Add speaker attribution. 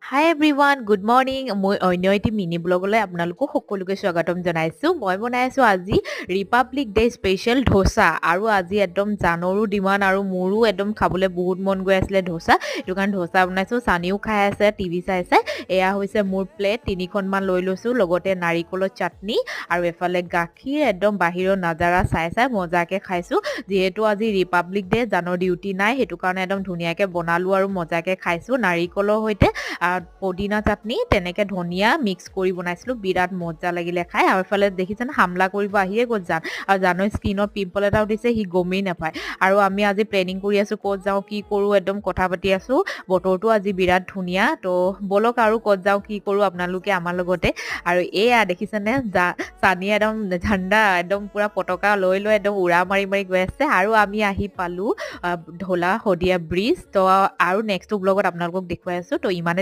Speaker 1: হাই everyone good morning মই অন্য এটি মিনি ব্লগলৈ আপোনালোকক সকলোকে স্বাগতম জনাইছোঁ মই বনাই আছোঁ আজি ৰিপাব্লিক ডে স্পেচিয়েল ধোচা আৰু আজি একদম জানৰো ডিমাণ্ড আৰু মোৰো একদম খাবলৈ বহুত মন গৈ আছিলে ধোচা সেইটো কাৰণে ধোচা বনাইছোঁ চানিও খাই আছে টিভি চাই চাই এয়া হৈছে মোৰ প্লেট 3খনমান লৈ লৈছোঁ লগতে নাৰিকলৰ চাটনি আৰু এফালে গাখীৰ একদম বাহিৰৰ নাজাৰা চাই চাই মজাকৈ খাইছোঁ যিহেতু আজি ৰিপাব্লিক ডে জানৰ ডিউটি নাই সেইটো কাৰণে একদম ধুনীয়াকৈ বনালোঁ আৰু মজাকৈ খাইছোঁ নাৰিকলৰ সৈতে পদিনা চাটনি তেনেকৈ ধনিয়া মিক্স কৰি বনাইছিলোঁ বিৰাট মজা লাগিলে খাই আৰু এফালে দেখিছেনে হামলা কৰিব আহিয়ে গ'ল জান আৰু জানৰ স্কিনত পিম্পল এটা উঠিছে সি গমেই নাপায় আৰু আমি আজি প্লেনিং কৰি আছোঁ ক'ত যাওঁ কি কৰোঁ একদম কথা পাতি আছোঁ বতৰটো আজি বিৰাট ধুনীয়া তো ব'লক আৰু ক'ত যাওঁ কি কৰোঁ আপোনালোকে আমাৰ লগতে আৰু এয়া দেখিছেনে চানিয়ে একদম ঝাণ্ডা একদম পূৰা পতকা লৈ লৈ একদম উৰা মাৰি মাৰি গৈ আছে আৰু আমি আহি পালোঁ ঢলা শদিয়া ব্ৰিজ তো আৰু নেক্সট ব্লগত আপোনালোকক দেখুৱাই আছোঁ তো ইমানে